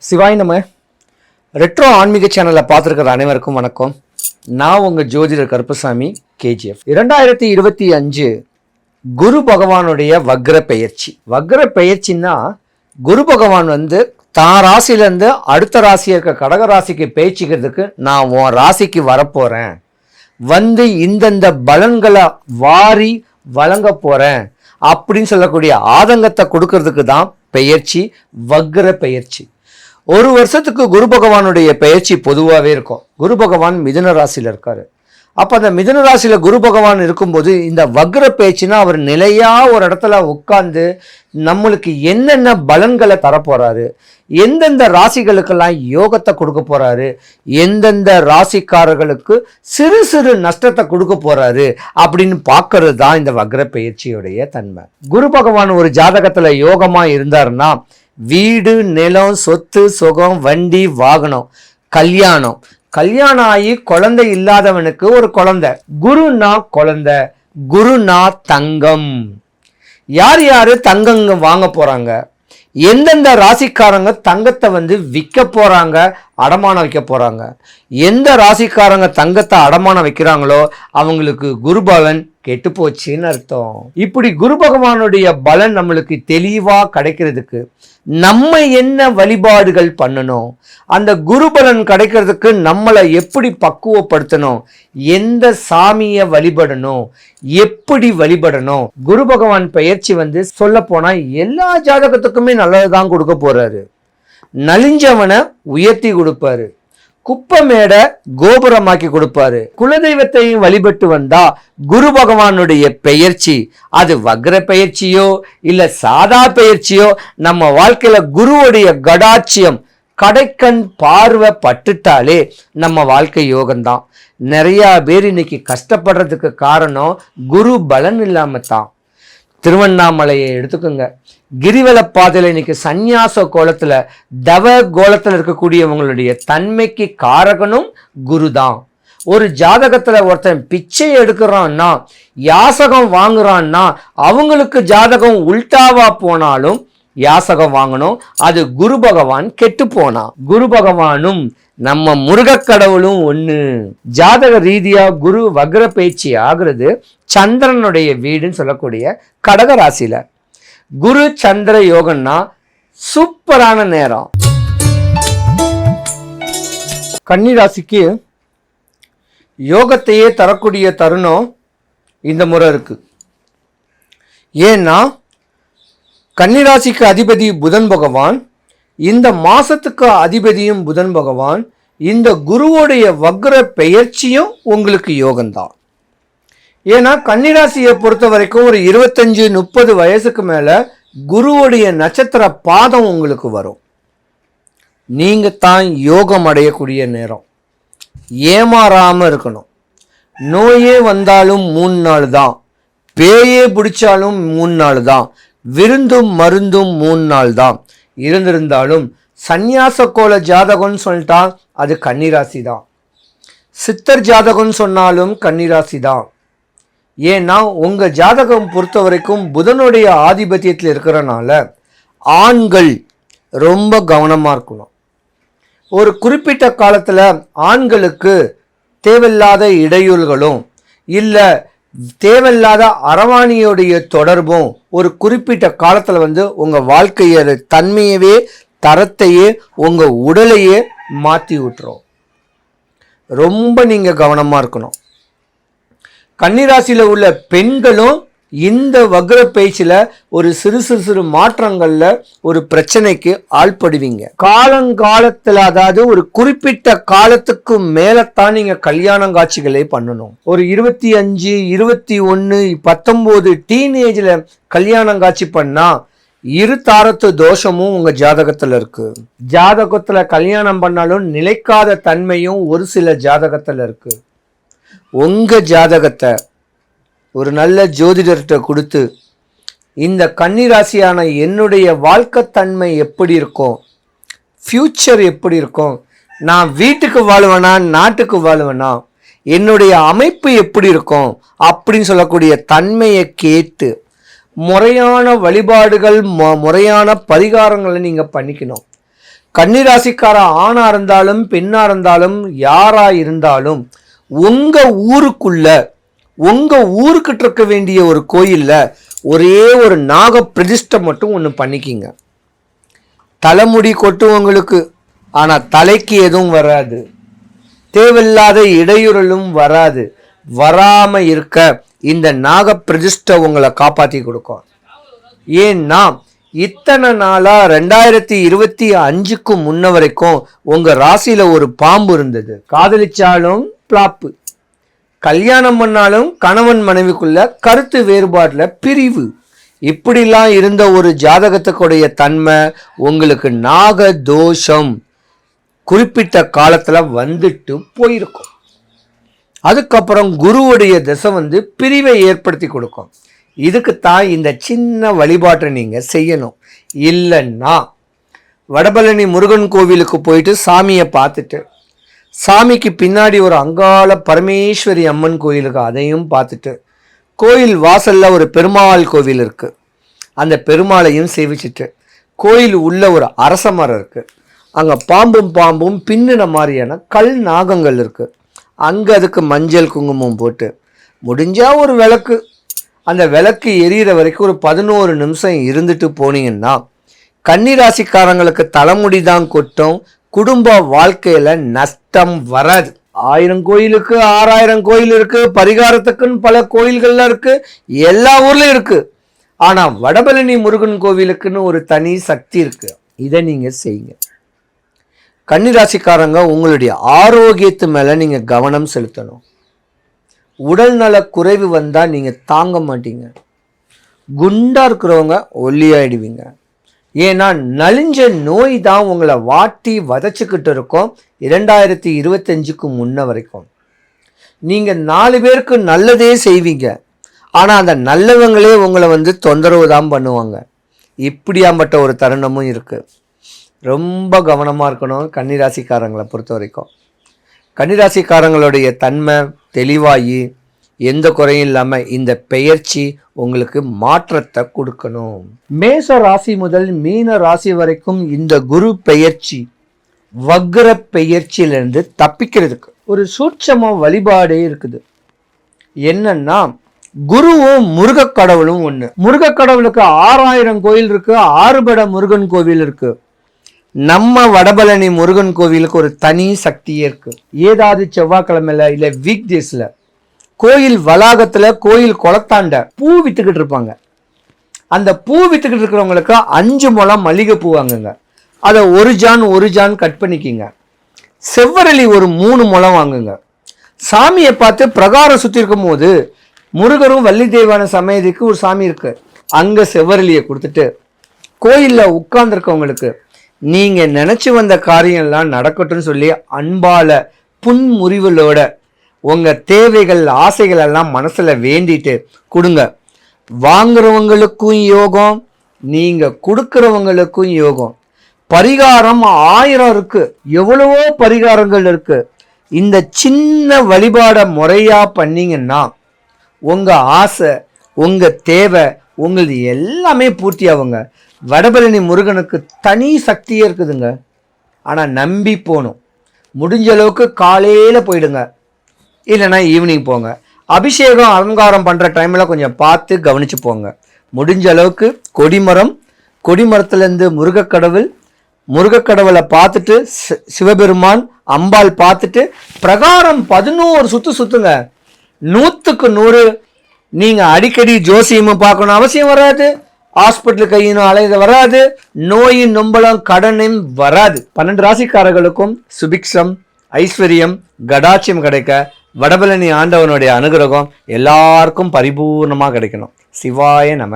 சிவாய் நம்ம ரெட்ரோ ஆன்மீக சேனலை பார்த்துருக்கிற அனைவருக்கும் வணக்கம். நான் உங்கள் ஜோதிடர் கருப்பசாமி கேஜிஎஃப். 2025 குரு பகவானுடைய வக்ர பெயர்ச்சின்னா குரு பகவான் தான் ராசியிலேருந்து அடுத்த ராசியை இருக்க கடக ராசிக்கு பேச்சுக்கிறதுக்கு நான் உன் ராசிக்கு வரப்போகிறேன், இந்தந்த பலன்களை வாரி வழங்க போகிறேன் அப்படின்னு சொல்லக்கூடிய ஆதங்கத்தை கொடுக்கறதுக்கு தான் பெயர்ச்சி, வக்ர பெயர்ச்சி. ஒரு வருஷத்துக்கு குரு பகவானுடைய பெயர்ச்சி பொதுவாகவே இருக்கும். குரு பகவான் மிதுன ராசியில் இருக்காரு. அப்போ அந்த மிதுன ராசியில் குரு பகவான் இருக்கும்போது இந்த வக்ர பெயர்ச்சினா அவர் நிலையாக ஒரு இடத்துல உட்கார்ந்து நம்மளுக்கு என்னென்ன பலன்களை தரப்போறாரு, எந்தெந்த ராசிகளுக்கெல்லாம் யோகத்தை கொடுக்க போறாரு, எந்தெந்த ராசிக்காரர்களுக்கு சிறு சிறு நஷ்டத்தை கொடுக்க போறாரு அப்படின்னு பார்க்கறது தான் இந்த வக்ர பெயர்ச்சியுடைய தன்மை. குரு பகவான் ஒரு ஜாதகத்தில் யோகமாக இருந்தாருன்னா வீடு, நிலம், சொத்து, சுகம், வண்டி, வாகனம், கல்யாணம் ஆகி குழந்தை இல்லாதவனுக்கு ஒரு குழந்தை. குருனா குழந்தை, குருனா தங்கம். யார் தங்கங்க வாங்க போறாங்க, எந்தெந்த ராசிக்காரங்க தங்கத்தை விற்க போறாங்க, அடமானம் வைக்க போறாங்க, எந்த ராசிக்காரங்க தங்கத்தை அடமானம் வைக்கிறாங்களோ அவங்களுக்கு குரு பலன் கெட்டு போச்சுன்னு அர்த்தம். இப்படி குரு பகவானுடைய பலன் நம்மளுக்கு தெளிவா கிடைக்கிறதுக்கு நம்ம என்ன வழிபாடுகள் பண்ணணும், அந்த குரு பலன் கிடைக்கிறதுக்கு நம்மளை எப்படி பக்குவப்படுத்தணும், எந்த சாமியை வழிபடணும், எப்படி வழிபடணும். குரு பகவான் பெயர்ச்சி சொல்ல போனா எல்லா ஜாதகத்துக்குமே நல்லதுதான் கொடுக்க போறாரு. நலிஞ்சவனை உயர்த்தி கொடுப்பாரு, குப்பமேட கோபுரமாக்கி கொடுப்பாரு. குலதெய்வத்தையும் வழிபட்டு வந்தா குரு பகவானுடைய பெயர்ச்சி, அது வக்ர பெயர்ச்சியோ இல்ல சாதா பெயர்ச்சியோ, நம்ம வாழ்க்கையில குருவுடைய கடாட்சியம் கடைக்கண் பார்வை பட்டுட்டாலே நம்ம வாழ்க்கை யோகம்தான். நிறைய பேர் இன்னைக்கு கஷ்டப்படுறதுக்கு காரணம் குரு பலன் இல்லாம தான். திருவண்ணாமலையை எடுத்துக்கோங்க, கிரிவல பாதையில் இன்னைக்கு சந்நியாச கோலத்துல தவ கோலத்துல இருக்கக்கூடியவங்களுடைய தன்மைக்கு காரகனும் குரு தான். ஒரு ஜாதகத்துல ஒருத்தன் பிச்சை எடுக்கிறான்னா, யாசகம் வாங்குறான்னா, அவங்களுக்கு ஜாதகம் உல்டாவா போனாலும் யாசகம் வாங்கணும். அது குரு பகவான் கெட்டு போனா. குரு பகவானும் நம்ம முருகக் கடவுளும் ஒண்ணு. ஜாதக ரீதியா குரு வக்ர பேச்சு ஆகிறது சந்திரனுடைய வீடுன்னு சொல்லக்கூடிய கடக ராசியில. குரு சந்திர யோகம்னா சூப்பரான நேரம். கன்னி ராசிக்கு யோகத்தையே தரக்கூடிய தருணம் இந்த முறை இருக்கு. ஏன்னா கன்னிராசிக்கு அதிபதி புதன் பகவான், இந்த மாசத்துக்கு அதிபதியும் புதன் பகவான், இந்த குருவோடைய வக்ர பெயர்ச்சியும் உங்களுக்கு யோகம்தான். ஏன்னா கன்னிராசியை பொறுத்த வரைக்கும் ஒரு 25-30 வயசுக்கு மேல குருவோடைய நட்சத்திர பாதம் உங்களுக்கு வரும். நீங்க தான் யோகம் அடையக்கூடிய நேரம். ஏமாறாம இருக்கணும். நோயே வந்தாலும் 3 நாள் தான், பேயே பிடிச்சாலும் 3 நாள் தான், விருந்தும் மருந்தும் 3 நாள் தான். இருந்திருந்தாலும் சந்நியாச கோல ஜாதகம்னு சொல்லிட்டா அது கன்னிராசி தான். சித்தர் ஜாதகம்னு சொன்னாலும் கன்னிராசி தான். ஏன்னா உங்க ஜாதகம் பொறுத்த வரைக்கும் புதனுடைய ஆதிபத்தியத்தில் இருக்கிறனால ஆண்கள் ரொம்ப கவனமா இருக்கணும். ஒரு குறிப்பிட்ட காலத்துல ஆண்களுக்கு தேவையில்லாத இடையூறுகளும் இல்ல தேவையில்லாத அரவாணியோடைய தொடர்பும் ஒரு குறிப்பிட்ட காலத்துல உங்க வாழ்க்கையோட தன்மையவே, தரத்தையே, உங்க உடலையே மாற்றி விட்டுரும். ரொம்ப நீங்க கவனமா இருக்கணும். கன்னிராசியில உள்ள பெண்களும் இந்த வக்ர பேச்சில் ஒரு சிறு மாற்றங்கள்ல ஒரு பிரச்சனைக்கு ஆள்படுவீங்க. காலங்காலத்தில், அதாவது ஒரு குறிப்பிட்ட காலத்துக்கு மேலத்தான் நீங்க கல்யாணம் காட்சிகளே பண்ணணும். ஒரு 25, 21, 19 டீனேஜ்ல கல்யாணம் காட்சி பண்ணா இரு தாரத்து தோஷமும் உங்க ஜாதகத்துல இருக்கு. ஜாதகத்துல கல்யாணம் பண்ணாலும் நிலைக்காத தன்மையும் ஒரு சில ஜாதகத்துல இருக்கு. உங்க ஜாதகத்தை ஒரு நல்ல ஜோதிடர்கிட்ட கொடுத்து இந்த கன்னிராசியான என்னுடைய வாழ்க்கை தன்மை எப்படி இருக்கும், ஃபியூச்சர் எப்படி இருக்கும், நான் வீட்டுக்கு வாழுவேனா நாட்டுக்கு வாழுவேனா, என்னுடைய அமைப்பு எப்படி இருக்கும் அப்படின்னு சொல்லக்கூடிய தன்மையை கேட்டு முறையான வழிபாடுகள், முறையான பரிகாரங்களை நீங்க பண்ணிக்கணும். கன்னிராசிக்கார ஆணா இருந்தாலும் பெண்ணா இருந்தாலும் யாரா இருந்தாலும் உங்க ஊருக்குள்ள உங்க ஊருக்கிட்ட இருக்க வேண்டிய ஒரு கோயில்ல ஒரே ஒரு நாக பிரதிஷ்டை மட்டும் ஒன்று பண்ணிக்கிங்க. தலைமுடி கொட்டுவங்களுக்கு, ஆனா தலைக்கு எதுவும் வராது, தேவையில்லாத இடையூறலும் வராது. வராம இருக்க இந்த நாக பிரதிஷ்டை உங்களை காப்பாற்றி கொடுக்கும். ஏன்னா இத்தனை நாளா 2025க்கு முன்ன வரைக்கும் உங்க ராசியில ஒரு பாம்பு இருந்தது. காதலிச்சாலும் பிளாப்பு, கல்யாணம் பண்ணாலும் கணவன் மனைவிக்குள்ள கருத்து வேறுபாடுல பிரிவு, இப்படிலாம் இருந்த ஒரு ஜாதகத்துக்குடைய தன்மை உங்களுக்கு நாக தோஷம் குறிப்பிட்ட காலத்துல வந்துட்டு போயிருக்கும். அதுக்கப்புறம் குருவுடைய திசை பிரிவை ஏற்படுத்தி கொடுக்கும். இதுக்குத்தான் இந்த சின்ன வழிபாட்டை நீங்க செய்யணும். இல்லைன்னா வடபழனி முருகன் கோவிலுக்கு போயிட்டு சாமியை பார்த்துட்டு, சாமிக்கு பின்னாடி ஒரு அங்காள பரமேஸ்வரி அம்மன் கோயில் இருக்கு, அதையும் பார்த்துட்டு, கோயில் வாசல்ல ஒரு பெருமாள் கோவில் இருக்கு, அந்த பெருமாளையும் சேவிச்சுட்டு, கோயில் உள்ள ஒரு அரச மரம் இருக்கு, அங்கே பாம்பும் பின்னின மாதிரியான கல் நாகங்கள் இருக்கு, அங்கே அதுக்கு மஞ்சள் குங்குமம் போட்டு முடிஞ்சா ஒரு விளக்கு, அந்த விளக்கு எரியிற வரைக்கும் ஒரு 11 நிமிஷம் இருந்துட்டு போனீங்கன்னா கன்னிராசிக்காரங்களுக்கு தலைமுடி தான் கொட்டும், குடும்ப வாழ்க்கையில நஷ்டம் வராது. 1000 கோயிலுக்கு 6000 கோயில் இருக்கு, பரிகாரத்துக்குன்னு பல கோயில்கள்ல இருக்கு, எல்லா ஊர்லயும் இருக்கு. ஆனா வடபழனி முருகன் கோவிலுக்குன்னு ஒரு தனி சக்தி இருக்கு. இதை நீங்க செய்யுங்க. கன்னிராசிக்காரங்க உங்களுடைய ஆரோக்கியத்து மேல நீங்க கவனம் செலுத்தணும். உடல் நல குறைவு வந்தா நீங்க தாங்க மாட்டீங்க. குண்டா இருக்கிறவங்க ஒல்லியாயிடுவீங்க. ஏன்னா நலிஞ்ச நோய் தான் உங்களை வாட்டி வதச்சிக்கிட்டு இருக்கும். 2025க்கு முன்ன வரைக்கும் நீங்க 4 பேருக்கு நல்லதே செய்வீங்க, ஆனா அந்த நல்லவங்களே உங்களை தொந்தரவு தான் பண்ணுவாங்க. இப்படியாம்பட்ட ஒரு தருணமும் இருக்கு. ரொம்ப கவனமா இருக்கணும் கன்னிராசிக்காரங்களை பொறுத்த வரைக்கும். கன்னிராசிக்காரங்களுடைய தன்மை தெளிவாகி எந்த குறையும் இல்லாமல் இந்த பெயர்ச்சி உங்களுக்கு மாற்றத்தை கொடுக்கணும். மேச ராசி முதல் மீன ராசி வரைக்கும் இந்த குரு பெயர்ச்சி வக்ர பெயர்ச்சியிலிருந்து தப்பிக்கிறதுக்கு ஒரு சூட்சம வழிபாடே இருக்குது. என்னன்னா குருவும் முருகக் கடவுளும் ஒன்று. முருகக் கடவுளுக்கு 6000 கோயில் இருக்கு, 6 பட முருகன் கோவில் இருக்கு. நம்ம வடபழனி முருகன் கோவிலுக்கு ஒரு தனி சக்தியே இருக்கு. ஏதாவது செவ்வாய்க்கிழமையில இல்ல வீக் டேஸ்ல கோயில் வளாகத்துல கோயில் குளத்தாண்ட பூ வித்துக்கிட்டு இருப்பாங்க. அந்த பூ வித்துக்கிட்டு இருக்கிறவங்களுக்கு 5 முழம் மல்லிகை பூ வாங்குங்க. அதை ஒரு ஜான் கட் பண்ணிக்கிங்க. செவ்வரளி ஒரு 3 முழம் வாங்குங்க. சாமியை பார்த்து பிரகாரம் சுத்தி இருக்கும் போது முருகரும் வள்ளி தெய்வான சமயத்துக்கு ஒரு சாமி இருக்கு, அங்க செவ்வரளியை கொடுத்துட்டு கோயில்ல உட்கார்ந்துருக்கவங்களுக்கு நீங்க நினைச்சு வந்த காரியம் எல்லாம் நடக்கட்டும்னு சொல்லி அன்பால புன்முறிவுகளோட உங்க தேவைகள் ஆசைகள் எல்லாம் மனசுல வேண்டிட்டு கொடுங்க. வாங்குறவங்களுக்கும் யோகம், நீங்க கொடுக்கறவங்களுக்கும் யோகம். பரிகாரம் 1000 இருக்கு, எவ்வளவோ பரிகாரங்கள் இருக்கு. இந்த சின்ன வழிபாட முறையா பண்ணீங்கன்னா உங்க ஆசை, உங்க தேவை, உங்களுக்கு எல்லாமே பூர்த்தி ஆகுங்க. வடபழனி முருகனுக்கு தனி சக்தியே இருக்குதுங்க. ஆனால் நம்பி போகணும். முடிஞ்ச அளவுக்கு காலையில் போயிடுங்க, இல்லைன்னா ஈவினிங் போங்க. அபிஷேகம் அலங்காரம் பண்ணுற டைமில் கொஞ்சம் பார்த்து கவனித்து போங்க. முடிஞ்ச அளவுக்கு கொடிமரத்துலேருந்து முருகக்கடவுளை பார்த்துட்டு சிவபெருமான் அம்பாள் பார்த்துட்டு பிரகாரம் 11 சுத்துங்க. 100க்கு 100 நீங்கள் அடிக்கடி ஜோசியமும் பார்க்கணும் அவசியம் வராது, ஹாஸ்பிட்டல் கையினும் அலைத வராது, நோயின் நொம்பலம் கடனும் வராது. 12 ராசிக்காரர்களுக்கும் சுபிக்ஷம் ஐஸ்வர்யம் கடாட்சியம் கிடைக்க வடபழனி ஆண்டவனுடைய அனுகிரகம் எல்லாருக்கும் பரிபூர்ணமாக கிடைக்கணும். சிவாய நம.